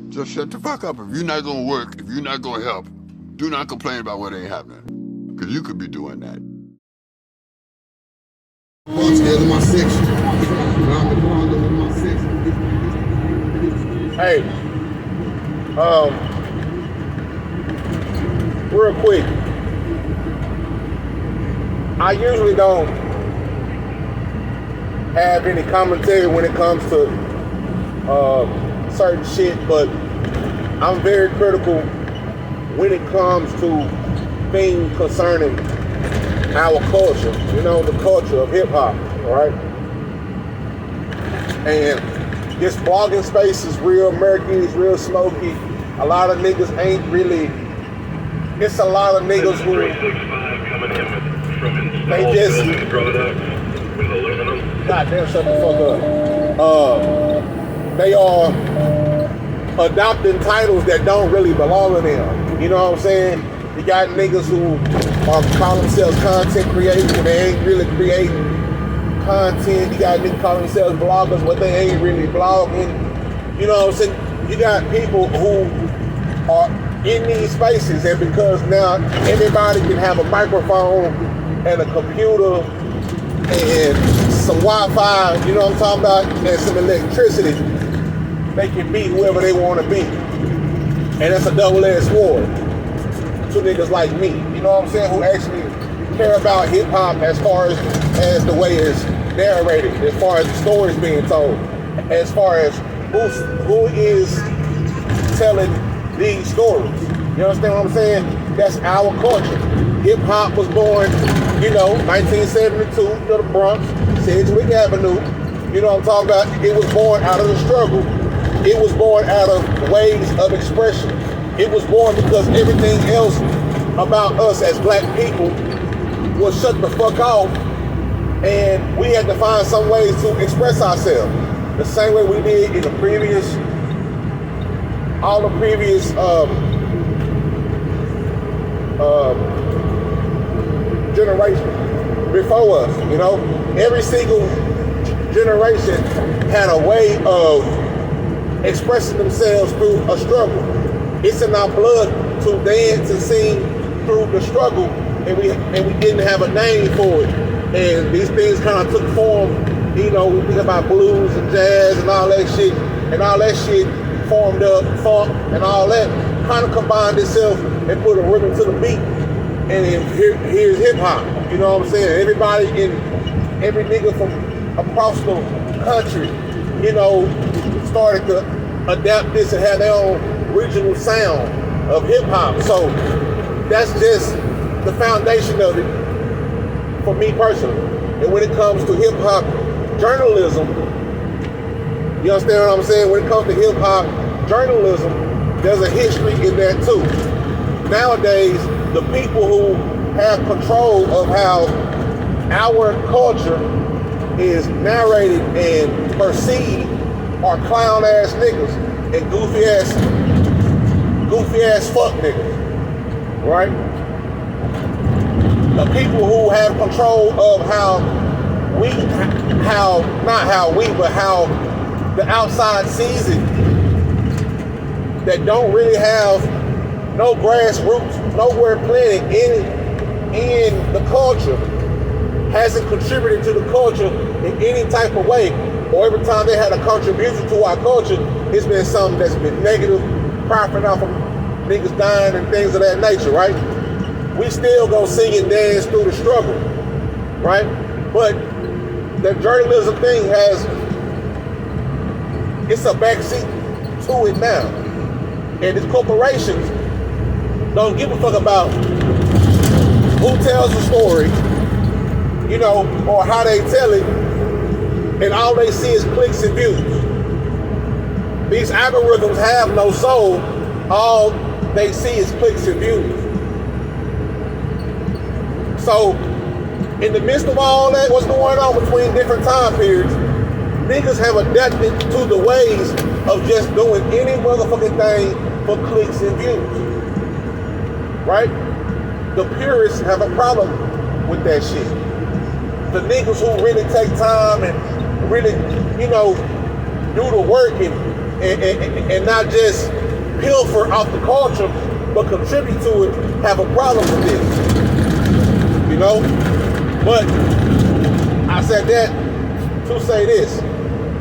Just shut the fuck up. If you're not gonna work, if you're not gonna help, do not complain about what ain't happening. Because you could be doing that. My section. Hey, real quick, I usually don't have any commentary when it comes to certain shit, but I'm very critical when it comes to things concerning our culture, the culture of hip hop, right? And this blogging space is real murky, it's real smoky. A lot of niggas ain't really, it's a lot of niggas who, they just, goddamn, shut the fuck up. They are adopting titles that don't really belong to them. You know what I'm saying? You got niggas who are calling themselves content creators when they ain't really creating content. You got niggas calling themselves bloggers but they ain't really blogging. You know what I'm saying? You got people who are in these spaces, and because now everybody can have a microphone and a computer and some Wi-Fi, you know what I'm talking about, and some electricity, they can be whoever they want to be. And that's a double-edged sword to niggas like me, you know what I'm saying, who actually care about hip-hop as far as the way it's narrated, as far as the stories being told, as far as who is telling these stories. You understand what I'm saying? That's our culture. Hip-hop was born, 1972 to the Bronx, Sedgwick Avenue. You know what I'm talking about? It was born out of the struggle. It was born out of ways of expression. It was born because everything else about us as black people was shut the fuck off, and we had to find some ways to express ourselves. The same way we did in the previous, all the previous generations before us, Every single generation had a way of expressing themselves through a struggle. It's in our blood to dance and sing through the struggle, and we didn't have a name for it. And these things kind of took form, we think about blues and jazz and all that shit, formed up, funk and all that, kind of combined itself and put a rhythm to the beat. And then here's hip hop, you know what I'm saying? Every nigga from across the country, started to adapt this and have their own regional sound of hip hop. So that's just the foundation of it for me personally. And when it comes to hip hop journalism, you understand what I'm saying? When it comes to hip hop journalism, there's a history in that too. Nowadays, the people who have control of how our culture is narrated and perceived are clown ass niggas and goofy ass fuck niggas, right? The people who have control of how the outside sees it, that don't really have no grassroots, nowhere planted in the culture, hasn't contributed to the culture in any type of way, or every time they had a contribution to our culture, it's been something that's been negative, profiting off of niggas dying and things of that nature, right? We still go sing and dance through the struggle, right? But the journalism thing it's a backseat to it now. And these corporations don't give a fuck about who tells the story, or how they tell it, and all they see is clicks and views. These algorithms have no soul, all they see is clicks and views. So, in the midst of all that, what's going on between different time periods, niggas have adapted to the ways of just doing any motherfucking thing for clicks and views. Right? The purists have a problem with that shit. The niggas who really take time and really, do the work and and not just pilfer off the culture, but contribute to it, have a problem with this. You know? But I said that to say this.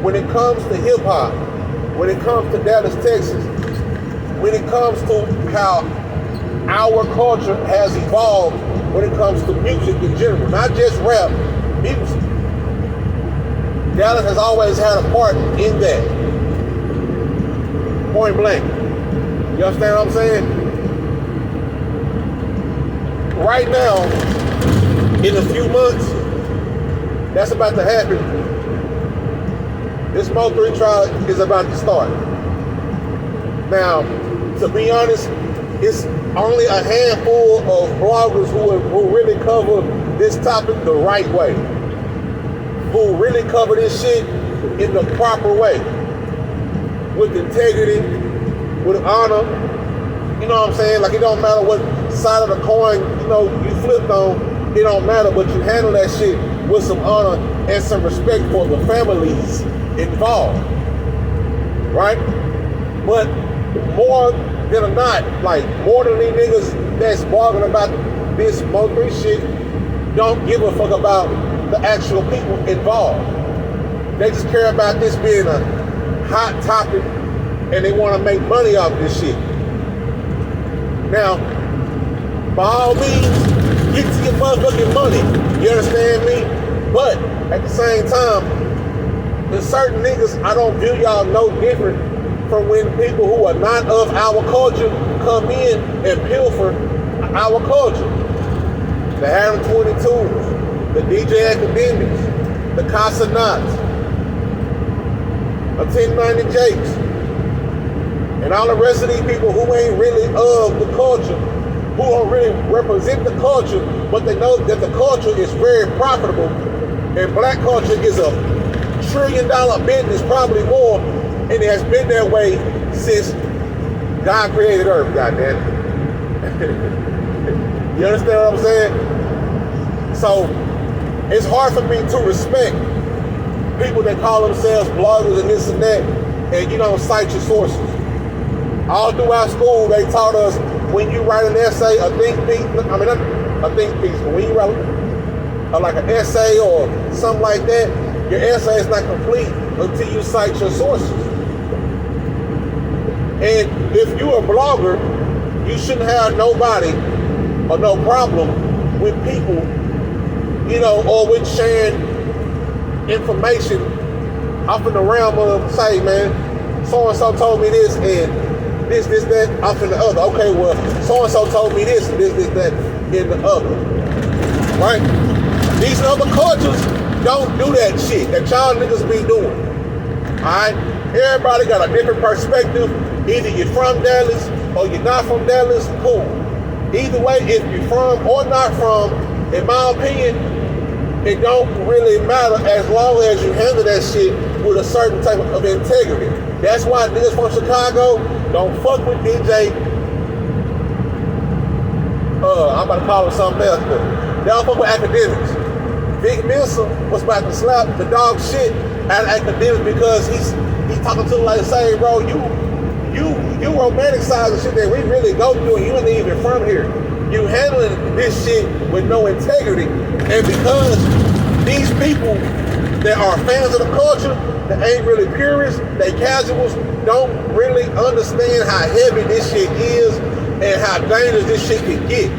When it comes to hip hop, when it comes to Dallas, Texas, when it comes to how our culture has evolved when it comes to music in general, not just rap, music. Dallas has always had a part in that. Point blank. You understand what I'm saying? Right now, in a few months, that's about to happen. This Mo3 trial is about to start. Now, to be honest, it's only a handful of bloggers who really cover this topic the right way. Who really cover this shit in the proper way. With integrity, with honor. You know what I'm saying? Like, it don't matter what side of the coin, you know, you flipped on, it don't matter, but you handle that shit with some honor and some respect for the families involved. Right? But more than not, like, more than these niggas that's blogging about this Mo3 shit don't give a fuck about the actual people involved. They just care about this being a hot topic and they want to make money off this shit. Now, by all means, get to your motherfucking money. You understand me? But at the same time, there's certain niggas, I don't view y'all no different from when people who are not of our culture come in and pilfer our culture. The Harem 22s, the DJ Academics, the Casa Knots, the 1090 Jakes, and all the rest of these people who ain't really of the culture, who don't really represent the culture, but they know that the culture is very profitable, and black culture is a $1 trillion business, probably more, and it has been that way since God created Earth, goddamn. You understand what I'm saying? So, it's hard for me to respect people that call themselves bloggers and this and that, and you don't cite your sources. All throughout school, they taught us when you write an essay, a think piece, but when you write like an essay or something like that, your essay is not complete until you cite your sources. And if you're a blogger, you shouldn't have nobody or no problem with people, you know, or with sharing information off in the realm of, say, man, so-and-so told me this, and this, that, off in the other. Okay, well, so-and-so told me this, that, in the other. Right? These other cultures don't do that shit that y'all niggas be doing. Alright? Everybody got a different perspective. Either you're from Dallas or you're not from Dallas, cool. Either way, if you're from or not from, in my opinion, it don't really matter as long as you handle that shit with a certain type of integrity. That's why niggas from Chicago don't fuck with DJ. I'm about to call him something else, but they don't fuck with Academics. Vic Mensa was about to slap the dog shit out of Academics because he's talking to him like, say, bro, you romanticize the shit that we really go through and you ain't even from here. You handling this shit with no integrity. And because these people that are fans of the culture, that ain't really purists, they casuals, don't really understand how heavy this shit is and how dangerous this shit can get.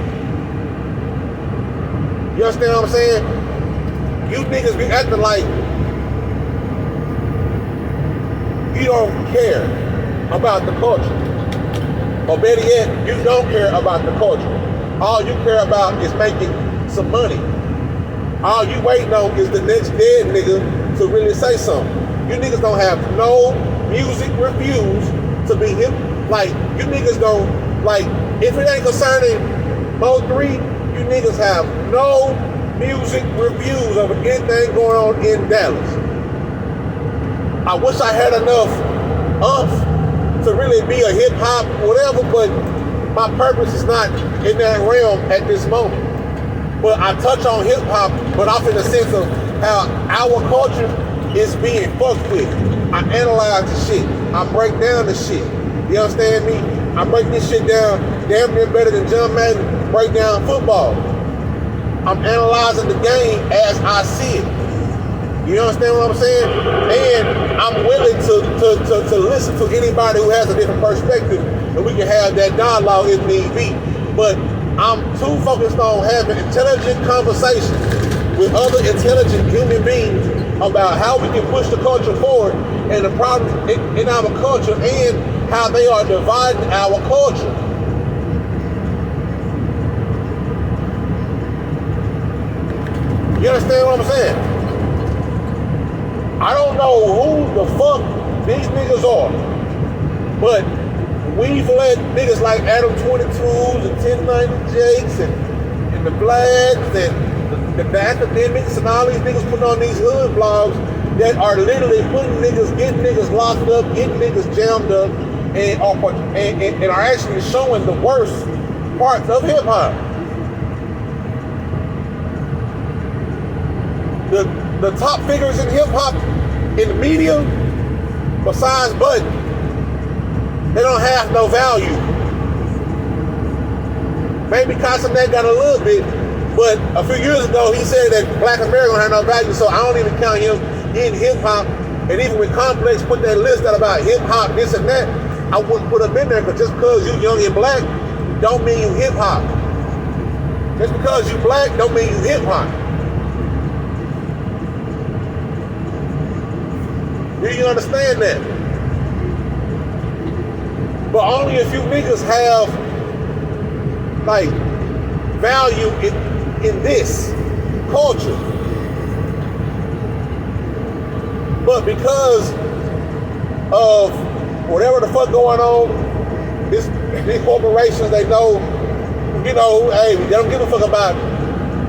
You understand what I'm saying? You niggas be acting like you don't care about the culture. Or better yet, you don't care about the culture. All you care about is making some money. All you waiting on is the next dead nigga to really say something. You niggas don't have no music reviews to be hip. Like, you niggas don't, like, if it ain't concerning Mo3, you niggas have no music reviews of anything going on in Dallas. I wish I had enough to really be a hip hop whatever, but my purpose is not in that realm at this moment. But I touch on hip hop, but off in the sense of how our culture it's being fucked with. I analyze the shit. I break down the shit. You understand me? I break this shit down damn near better than John Madden break down football. I'm analyzing the game as I see it. You understand what I'm saying? And I'm willing to listen to anybody who has a different perspective, and we can have that dialogue if need be. But I'm too focused on having intelligent conversations with other intelligent human beings about how we can push the culture forward and the problems in our culture and how they are dividing our culture. You understand what I'm saying? I don't know who the fuck these niggas are, but we've let niggas like Adam 22s and 1090 Jakes and the Blacks and the academics and all these niggas putting on these hood blogs that are literally putting niggas, getting niggas locked up, getting niggas jammed up, and are actually showing the worst parts of hip hop. The top figures in hip hop, in the media, besides Bud, they don't have no value. Maybe Casanet got a little bit, but a few years ago he said that Black America don't have no value, so I don't even count him in hip hop. And even when Complex put that list out about hip hop, this and that, I wouldn't put him in there, because just because you young and black don't mean you hip hop. Just because you black don't mean you hip hop. Do you understand that? But only a few niggas have like value in this culture. But because of whatever the fuck going on, these corporations, they know, you know, hey, they don't give a fuck about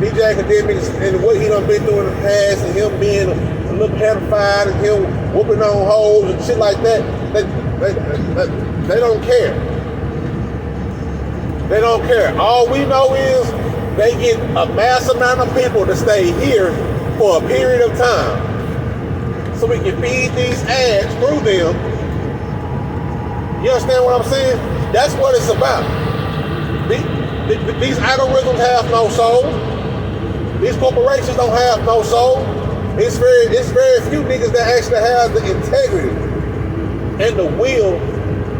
DJ Academics and what he done been through in the past, and him being a little pedophile, and him whooping on hoes and shit like that. They don't care. They don't care. All we know is they get a mass amount of people to stay here for a period of time, so we can feed these ads through them. You understand what I'm saying? That's what it's about. These algorithms have no soul. These corporations don't have no soul. It's very few niggas that actually have the integrity and the will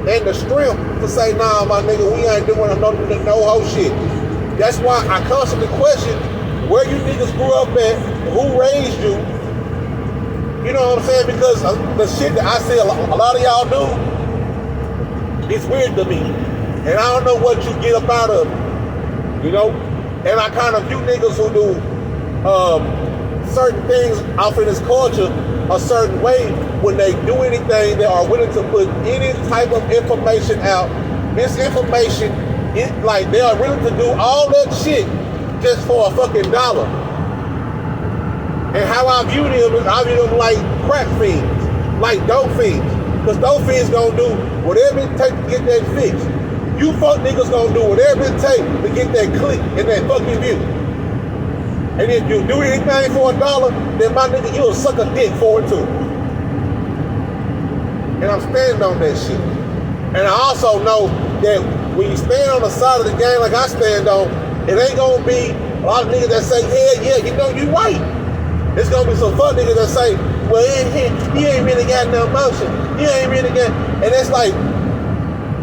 and the strength to say, nah, my nigga, we ain't doing no whole shit. That's why I constantly question where you niggas grew up at, who raised you. You know what I'm saying? Because the shit that I see a lot of y'all do, it's weird to me. And I don't know what you get up out of it, you know? And I kind of view niggas who do certain things off in this culture a certain way when they do anything, they are willing to put any type of information out. Misinformation, like they are willing to do all that shit just for a fucking dollar. And how I view them is I view them like crack fiends, like dope fiends. Because dope fiends gonna do whatever it takes to get that fix. You fuck niggas gonna do whatever it takes to get that click and that fucking view. And if you do anything for $1, then my nigga, you'll suck a dick for it too. And I'm standing on that shit. And I also know that when you stand on the side of the game like I stand on, it ain't gonna be a lot of niggas that say, yeah, you know, you right. It's gonna be some fuck niggas that say, well, you ain't really got no emotion. You ain't really got, and it's like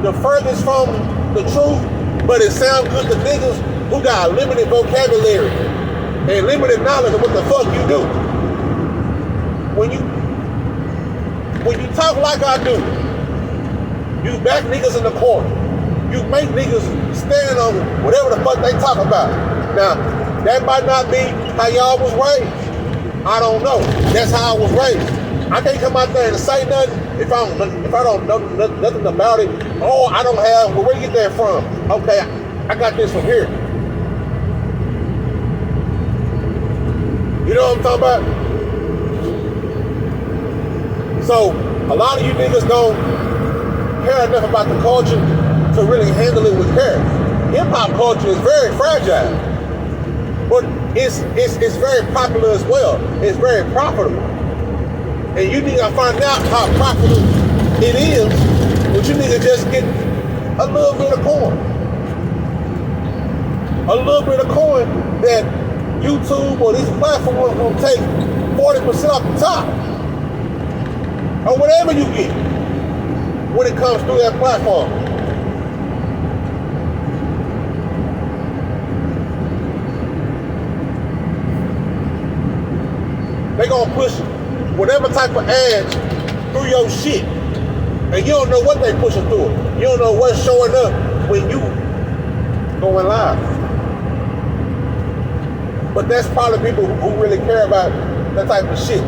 the furthest from the truth, but it sounds good to niggas who got a limited vocabulary and limited knowledge of what the fuck you do. When you talk like I do, you back niggas in the corner. You make niggas stand on whatever the fuck they talk about. Now, that might not be how y'all was raised. I don't know. That's how I was raised. I can't come out there and say nothing if I don't know nothing about it. Oh, I don't have, well, where you get that from? Okay, I got this from here. You know what I'm talking about? So, a lot of you niggas don't care enough about the culture to really handle it with care. Hip-hop culture is very fragile, but it's very popular as well. It's very profitable. And you need to find out how profitable it is, but you need to just get a little bit of coin. A little bit of coin that YouTube or these platforms will take 40% off the top. Or whatever you get when it comes through that platform. They gonna push whatever type of ads through your shit. And you don't know what they pushing through it. You don't know what's showing up when you going live. But that's probably people who really care about that type of shit.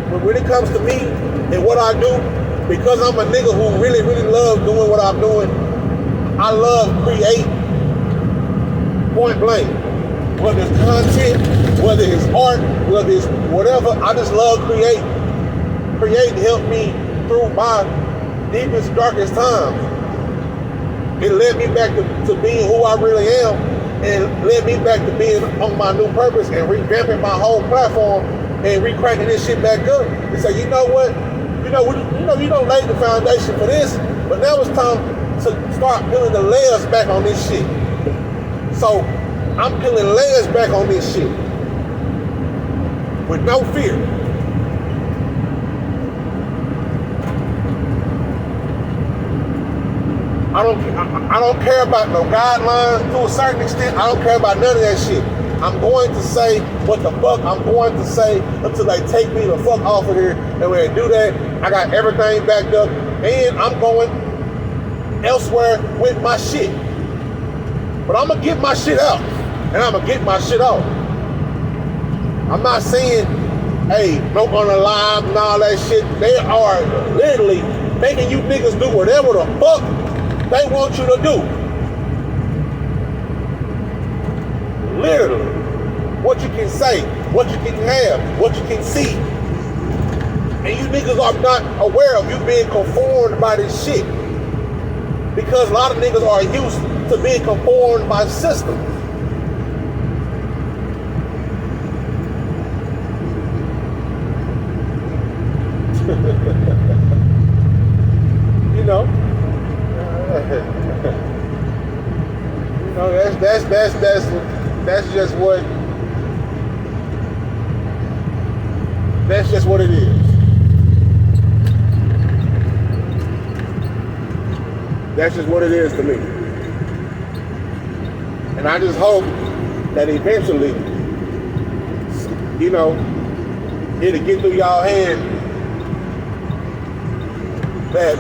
But when it comes to me and what I do, because I'm a nigga who really, really love doing what I'm doing, I love create point blank. Whether it's content, whether it's art, whether it's whatever, I just love create. Create helped me through my deepest, darkest times. It led me back to being who I really am, and led me back to being on my new purpose and revamping my whole platform and recranking this shit back up and say, you know what? You don't lay the foundation for this, but now it's time to start peeling the layers back on this shit. So I'm peeling layers back on this shit with no fear. I don't care about no guidelines to a certain extent. I don't care about none of that shit. I'm going to say what the fuck I'm going to say until they take me the fuck off of here. And when they do that, I got everything backed up, and I'm going elsewhere with my shit. But I'm gonna get my shit out, and I'm gonna get my shit off. I'm not saying, hey, no on the live and all that shit. They are literally making you niggas do whatever the fuck they want you to do. Literally. What you can say, what you can have, what you can see. And you niggas are not aware of you being conformed by this shit. Because a lot of niggas are used to being conformed by systems. You know, that's just what. That's just what it is. That's just what it is to me. And I just hope that eventually, it'll get through y'all hand that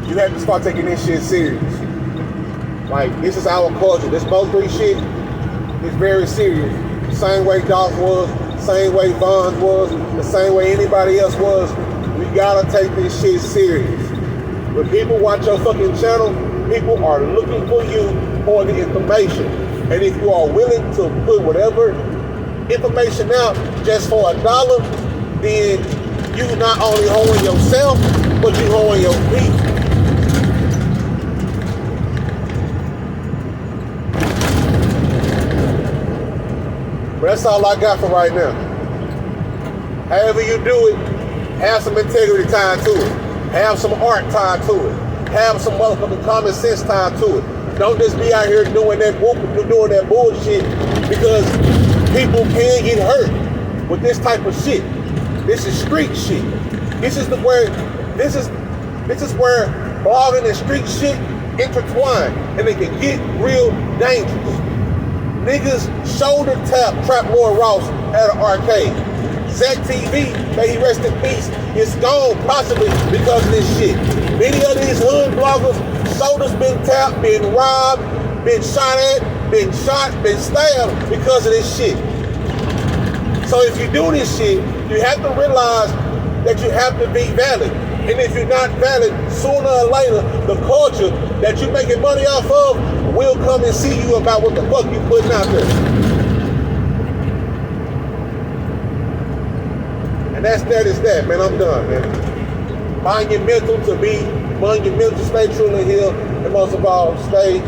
you have to start taking this shit serious. Like, this is our culture. This Mo3 shit is very serious. Same way Dolph was, same way Vaughn was, the same way anybody else was. We gotta take this shit serious. When people watch your fucking channel, people are looking for you for the information. And if you are willing to put whatever information out just for $1, then you not only holding yourself, but you holding your people. But that's all I got for right now. However you do it, have some integrity tied to it. Have some art tied to it. Have some motherfucking common sense tied to it. Don't just be out here doing that bullshit, because people can get hurt with this type of shit. This is street shit. This is where blogging and street shit intertwine, and they can get real dangerous. Niggas shoulder tap Trap Lord Ross at an arcade. Zach TV, may he rest in peace, is gone possibly because of this shit. Many of these hood bloggers, shoulders been tapped, been robbed, been shot at, been shot, been stabbed because of this shit. So if you do this shit, you have to realize that you have to be valid. And if you're not valid, sooner or later, the culture that you're making money off of will come and see you about what the fuck you putting out there. And that is that, man. I'm done, man. Mind your mental to stay true and heal, and most of all, stay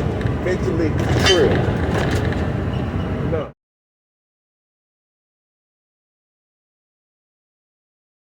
mentally true.